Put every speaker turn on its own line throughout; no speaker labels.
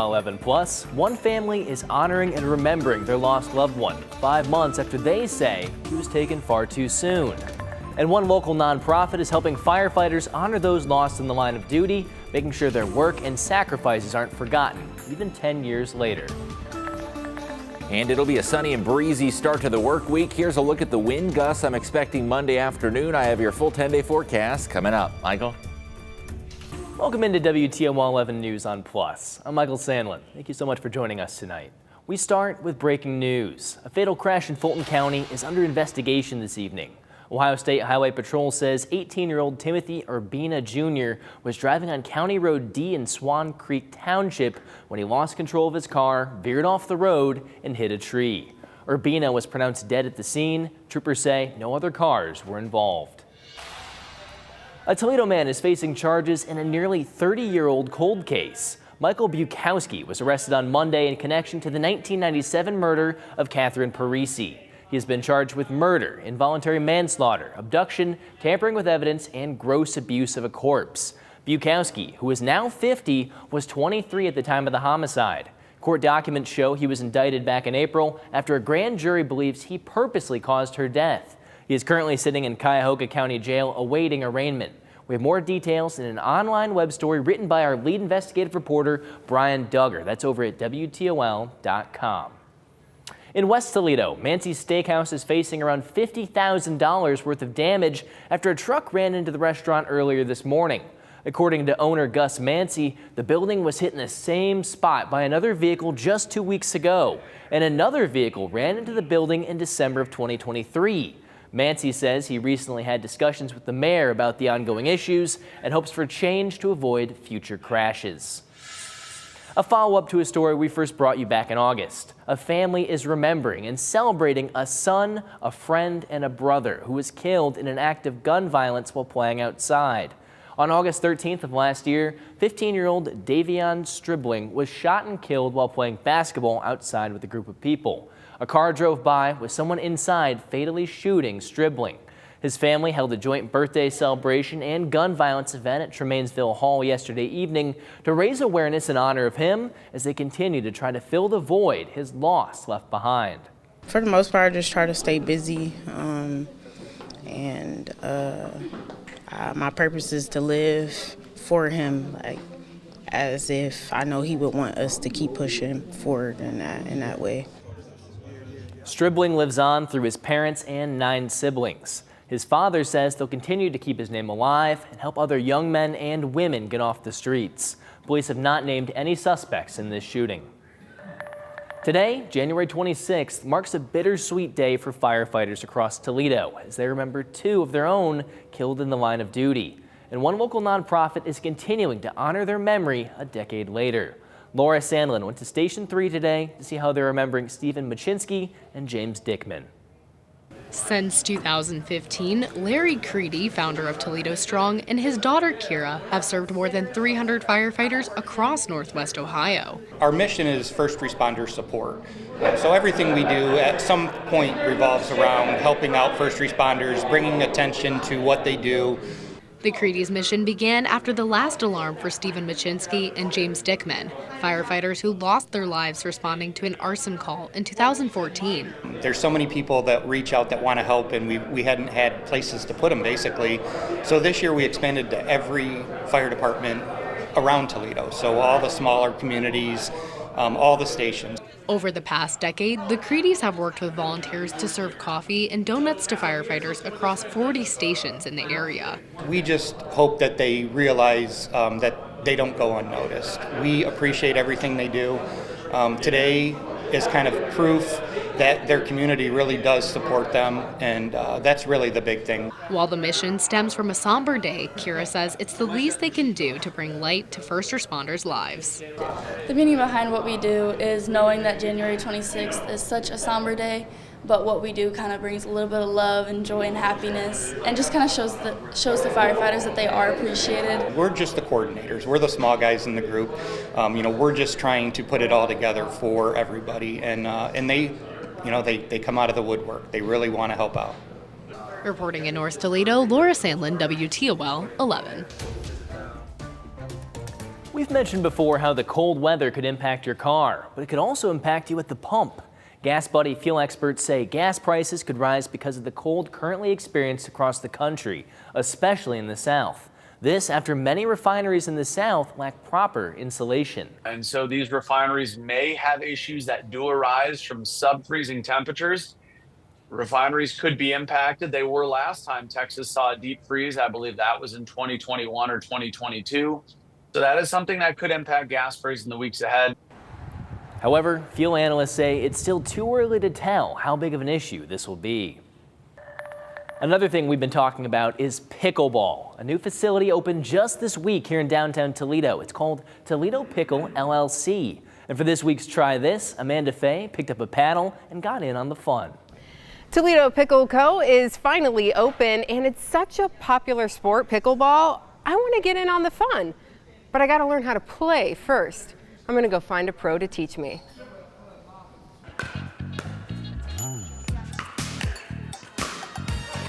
11 Plus, one family is honoring and remembering their lost loved one 5 months after they say he was taken far too soon. And one local nonprofit is helping firefighters honor those lost in the line of duty, making sure their work and sacrifices aren't forgotten, even 10 years later.
And it'll be a sunny and breezy start to the work week. Here's a look at the wind gusts I'm expecting Monday afternoon. I have your full 10-day forecast coming up. Michael?
Welcome into WTOL 11 News on Plus. I'm Michael Sandlin. Thank you so much for joining us tonight. We start with breaking news. A fatal crash in Fulton County is under investigation this evening. Ohio State Highway Patrol says 18-year-old Timothy Urbina Jr. was driving on County Road D in Swan Creek Township when he lost control of his car, veered off the road, and hit a tree. Urbina was pronounced dead at the scene. Troopers say no other cars were involved. A Toledo man is facing charges in a nearly 30-year-old cold case. Michael Bukowski was arrested on Monday in connection to the 1997 murder of Catherine Parisi. He has been charged with murder, involuntary manslaughter, abduction, tampering with evidence, and gross abuse of a corpse. Bukowski, who is now 50, was 23 at the time of the homicide. Court documents show he was indicted back in April after a grand jury believes he purposely caused her death. He is currently sitting in Cuyahoga County Jail awaiting arraignment. We have more details in an online web story written by our lead investigative reporter, Brian Duggar. That's over at WTOL.com. In West Toledo, Mancy's Steakhouse is facing around $50,000 worth of damage after a truck ran into the restaurant earlier this morning. According to owner Gus Mancy, the building was hit in the same spot by another vehicle just 2 weeks ago, and another vehicle ran into the building in December of 2023. Mancy says he recently had discussions with the mayor about the ongoing issues and hopes for change to avoid future crashes. A follow-up to a story we first brought you back in August. A family is remembering and celebrating a son, a friend, and a brother who was killed in an act of gun violence while playing outside. On August 13th of last year, 15-year-old Davion Stribling was shot and killed while playing basketball outside with a group of people. A car drove by with someone inside fatally shooting Stribling. His family held a joint birthday celebration and gun violence event at Tremainsville Hall yesterday evening to raise awareness in honor of him as they continue to try to fill the void his loss left behind.
For the most part, I just try to stay busy, my purpose is to live for him, like as if I know he would want us to keep pushing forward in that way.
Stribling lives on through his parents and 9 siblings. His father says they'll continue to keep his name alive and help other young men and women get off the streets. Police have not named any suspects in this shooting. Today, January 26th, marks a bittersweet day for firefighters across Toledo as they remember 2 of their own killed in the line of duty. And one local nonprofit is continuing to honor their memory a decade later. Laura Sandlin went to Station 3 today to see how they're remembering Stephen Machinsky and James Dickman.
Since 2015, Larry Creedy, founder of Toledo Strong, and his daughter Kira have served more than 300 firefighters across Northwest Ohio.
Our mission is first responder support. So everything we do at some point revolves around helping out first responders, bringing attention to what they do.
The Creedy's mission began after the last alarm for Stephen Machinsky and James Dickman, firefighters who lost their lives responding to an arson call in 2014.
There's so many people that reach out that want to help, and we hadn't had places to put them, basically. So this year we expanded to every fire department around Toledo, so all the smaller communities, all the stations.
Over the past decade, the Creedys have worked with volunteers to serve coffee and donuts to firefighters across 40 stations in the area.
We just hope that they realize that they don't go unnoticed. We appreciate everything they do. Today is kind of proof that their community really does support them, and that's really the big thing.
While the mission stems from a somber day, Kira says it's the least they can do to bring light to first responders' lives.
The meaning behind what we do is knowing that January 26th is such a somber day, but what we do kind of brings a little bit of love and joy and happiness, and just kind of shows the firefighters that they are appreciated.
We're just the coordinators. We're the small guys in the group. We're just trying to put it all together for everybody, and they come out of the woodwork. They really want to help out.
Reporting in North Toledo, Laura Sandlin, WTOL 11.
We've mentioned before how the cold weather could impact your car, but it could also impact you at the pump. Gas Buddy fuel experts say gas prices could rise because of the cold currently experienced across the country, especially in the South. This after many refineries in the South lack proper insulation.
And so these refineries may have issues that do arise from sub-freezing temperatures. Refineries could be impacted. They were last time Texas saw a deep freeze. I believe that was in 2021 or 2022. So that is something that could impact gas prices in the weeks ahead.
However, fuel analysts say it's still too early to tell how big of an issue this will be. Another thing we've been talking about is pickleball. A new facility opened just this week here in downtown Toledo. It's called Toledo Pickle LLC. And for this week's Try This, Amanda Fay picked up a paddle and got in on the fun.
Toledo Pickle Co. is finally open, and it's such a popular sport, pickleball. I want to get in on the fun, but I got to learn how to play first. I'm going to go find a pro to teach me.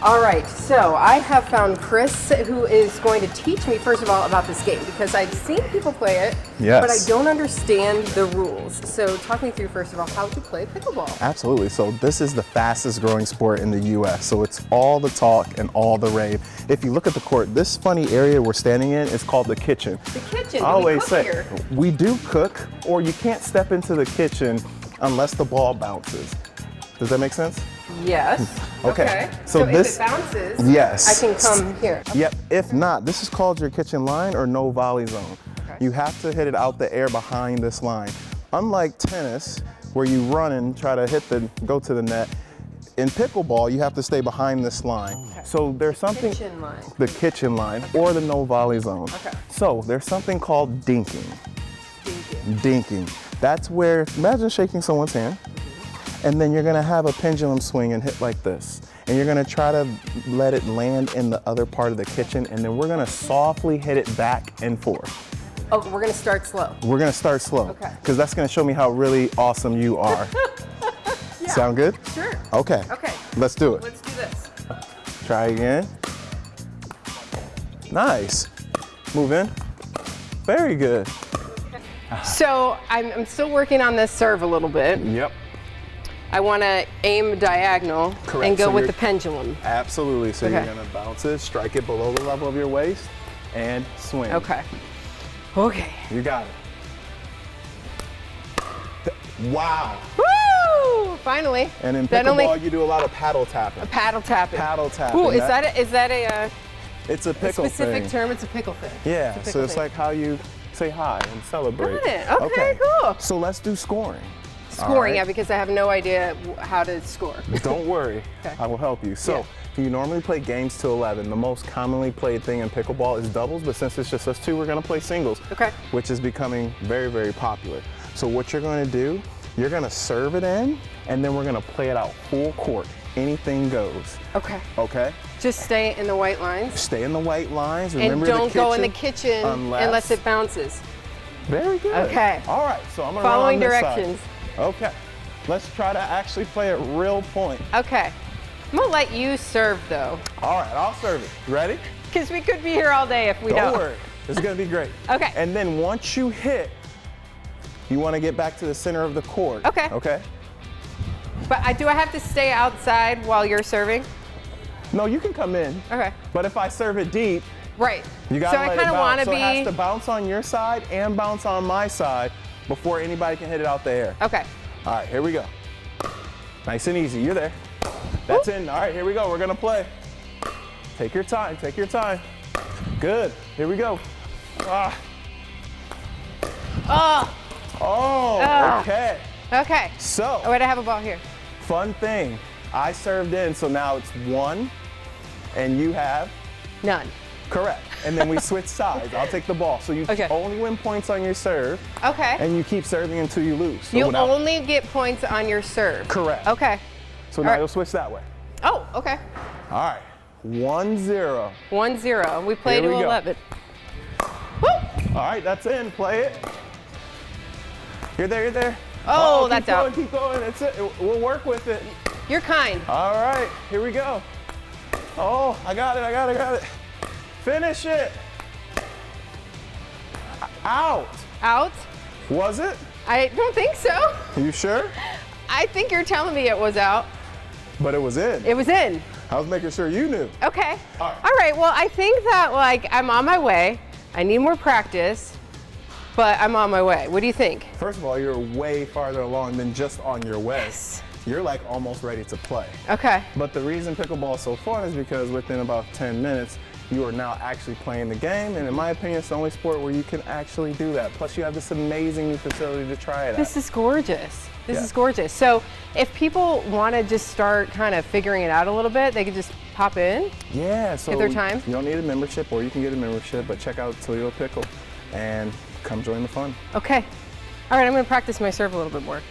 All right, so I have found Chris, who is going to teach me, first of all, about this game, because I've seen people play it,
Yes.
but I don't understand the rules. So talk me through, first of all, how to play pickleball.
Absolutely. So this is the fastest growing sport in the U.S. So it's all the talk and all the rave. If you look at the court, this funny area we're standing in is called the kitchen.
The kitchen,
I always say,
here?
we do cook, or you can't step into the kitchen unless the ball bounces. Does that make sense?
Yes.
Okay.
So
this,
if it bounces,
yes.
I can come here.
Yep. If not, this is called your kitchen line or no volley zone.
Okay.
You have to hit it out the air behind this line. Unlike tennis, where you run and try to go to the net, in pickleball, you have to stay behind this line.
Okay.
So there's something,
Kitchen line.
the kitchen line or the no volley zone.
Okay.
So there's something called dinking.
Dinking.
Dinking. That's where, imagine shaking someone's hand, and then you're gonna have a pendulum swing and hit like this. And you're gonna try to let it land in the other part of the kitchen, and then we're gonna softly hit it back and forth.
Oh, we're gonna start slow.
We're gonna start slow.
Okay.
Because that's gonna show me how really awesome you are.
Yeah.
Sound good?
Sure.
Okay.
Okay.
Let's do it.
Let's do this.
Try again. Nice. Move in. Very good.
So I'm still working on this serve a little bit.
Yep.
I want to aim diagonal
Correct.
and go
So
with
you're-
the pendulum.
Absolutely. So
Okay.
you're gonna bounce it, strike it below the level of your waist, and swing.
Okay. Okay.
You got it. Wow.
Woo! Finally.
And in
That
pickleball, you do a lot of paddle tapping.
paddle tapping.
Paddle tapping.
Ooh, is that a
It's a pickle
specific
thing.
term? It's a pickle thing.
Yeah.
It's a
So
pickle
it's
thing.
like how you say hi and celebrate.
Got it. Okay, cool.
So let's do scoring.
Scoring,
All right.
yeah, because I have no idea how to score.
Don't worry,
Okay.
I will help you. So, you normally play games to 11. The most commonly played thing in pickleball is doubles, but since it's just us two, we're gonna play singles,
Okay.
which is becoming very, very popular. So what you're gonna do, you're gonna serve it in, and then we're gonna play it out full court. Anything goes,
Okay.
okay?
Just stay in the white lines.
Stay in the white lines,
And
remember
don't
the
go in the kitchen unless it
it
bounces.
Very good.
Okay.
All right, so I'm gonna
Following
run on this side.
directions.
Okay, let's try to actually play it real point.
Okay. I'm gonna let you serve though,
All right, I'll serve it. You ready?
because we could be here all day if we don't.
Don't worry, it's gonna be great.
Okay.
And then once you hit, you wanna get back to the center of the court.
Okay.
Okay?
But do I have to stay outside while you're serving?
No, you can come in.
Okay.
But if I serve it deep,
Right.
you gotta
so I
let it
kind of
bounce.
want to
So
be.
it has to bounce on your side and bounce on my side before anybody can hit it out the air.
Okay.
All right, here we go. Nice and easy, you're there. That's in, all right, here we go, we're gonna play. Take your time, take your time. Good, here we go. Ah.
Oh.
Oh, okay.
Okay.
So,
Oh, wait, I have a ball here.
fun thing, I served in, so now it's one, and you have,
None.
correct. And then we switch sides, I'll take the ball. So you
Okay.
only win points on your serve,
Okay.
and you keep serving until you lose. So
You
without-
only get points on your serve.
Correct.
Okay.
So
all
now
right.
you'll switch that way.
Oh, okay.
All right, 1-0.
1-0. We play
Here
to
we go.
11. Woo!
All right, that's in. Play it. You're there, you're there.
Oh, that's
keep going,
out.
Keep going, that's it. We'll work with it.
You're kind.
All right, here we go. Oh, I got it. Finish it. Out.
Out?
Was it?
I don't think so.
You sure?
I think you're telling me it was out.
But it was in.
It was in.
I was making sure you knew.
Okay. All right. Well, I think that I'm on my way. I need more practice, but I'm on my way. What do you think?
First of all, you're way farther along than just on your way.
Yes.
You're like almost ready to play.
Okay.
But the reason pickleball is so fun is because within about 10 minutes, you are now actually playing the game. And in my opinion, it's the only sport where you can actually do that. Plus you have this amazing new facility to try it at.
This is gorgeous. This is gorgeous. So if people want to just start kind of figuring it out a little bit, they could just pop in?
Yeah, so
get their time?
You don't need a membership, or you can get a membership, but check out Toledo Pickle and come join the fun.
Okay. All right, I'm going to practice my serve a little bit more.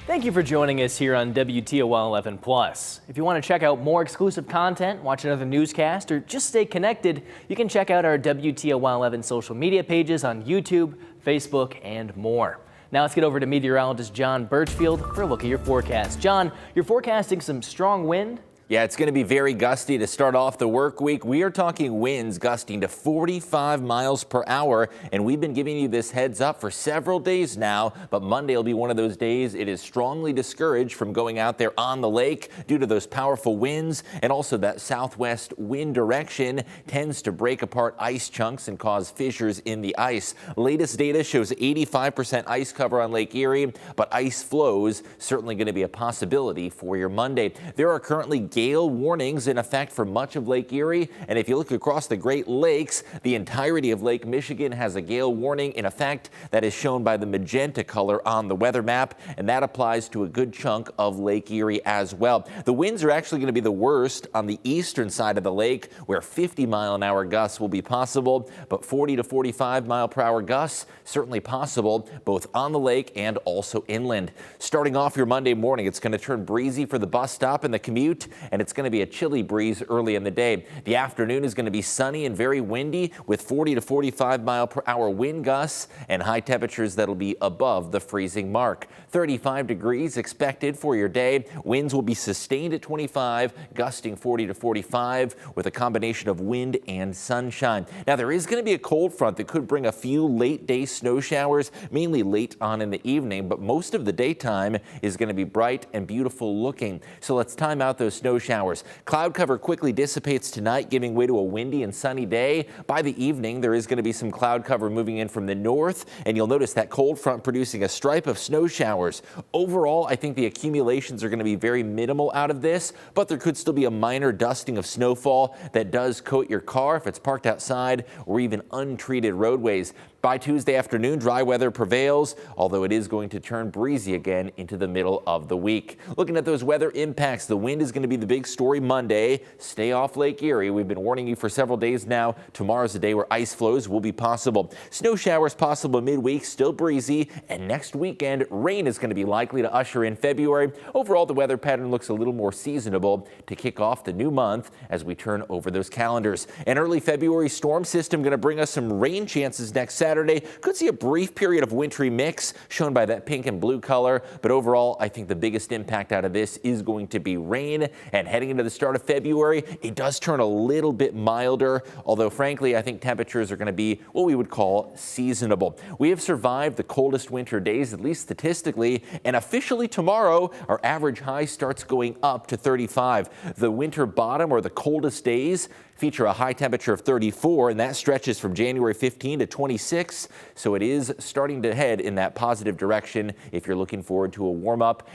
Thank you for joining us here on WTOL 11 Plus. If you want to check out more exclusive content, watch another newscast, or just stay connected, you can check out our WTOL 11 social media pages on YouTube, Facebook, and more. Now let's get over to meteorologist John Birchfield for a look at your forecast. John, you're forecasting some strong wind.
Yeah, it's going to be very gusty to start off the work week. We are talking winds gusting to 45 miles per hour, and we've been giving you this heads up for several days now, but Monday will be one of those days it is strongly discouraged from going out there on the lake due to those powerful winds, and also that southwest wind direction tends to break apart ice chunks and cause fissures in the ice. Latest data shows 85% ice cover on Lake Erie, but ice flows certainly going to be a possibility for your Monday. There are currently gale warnings in effect for much of Lake Erie, and if you look across the Great Lakes, the entirety of Lake Michigan has a gale warning in effect that is shown by the magenta color on the weather map, and that applies to a good chunk of Lake Erie as well. The winds are actually going to be the worst on the eastern side of the lake, where 50-mile-an-hour gusts will be possible, but 40 to 45-mile-per-hour gusts certainly possible both on the lake and also inland. Starting off your Monday morning, it's going to turn breezy for the bus stop and the commute, and it's going to be a chilly breeze early in the day. The afternoon is going to be sunny and very windy with 40 to 45-mile-per-hour wind gusts and high temperatures that'll be above the freezing mark. 35 degrees expected for your day. Winds will be sustained at 25, gusting 40 to 45 with a combination of wind and sunshine. Now, there is going to be a cold front that could bring a few late-day snow showers, mainly late on in the evening, but most of the daytime is going to be bright and beautiful looking. So let's time out those snow showers. Cloud cover quickly dissipates tonight, giving way to a windy and sunny day. By the evening, there is going to be some cloud cover moving in from the north, and you'll notice that cold front producing a stripe of snow showers. Overall, I think the accumulations are going to be very minimal out of this, but there could still be a minor dusting of snowfall that does coat your car if it's parked outside or even untreated roadways. By Tuesday afternoon, dry weather prevails, although it is going to turn breezy again into the middle of the week. Looking at those weather impacts, the wind is going to be the big story Monday. Stay off Lake Erie. We've been warning you for several days now. Tomorrow's a day where ice flows will be possible. Snow showers possible midweek, still breezy, and next weekend, rain is going to be likely to usher in February. Overall, the weather pattern looks a little more seasonable to kick off the new month as we turn over those calendars. An early February storm system going to bring us some rain chances next Saturday. Could see a brief period of wintry mix shown by that pink and blue color, but overall I think the biggest impact out of this is going to be rain. And heading into the start of February, it does turn a little bit milder, although frankly I think temperatures are going to be what we would call seasonable. We have survived the coldest winter days, at least statistically, and officially tomorrow our average high starts going up to 35. The winter bottom, or the coldest days, feature a high temperature of 34, and that stretches from January 15 to 26. So it is starting to head in that positive direction if you're looking forward to a warm up.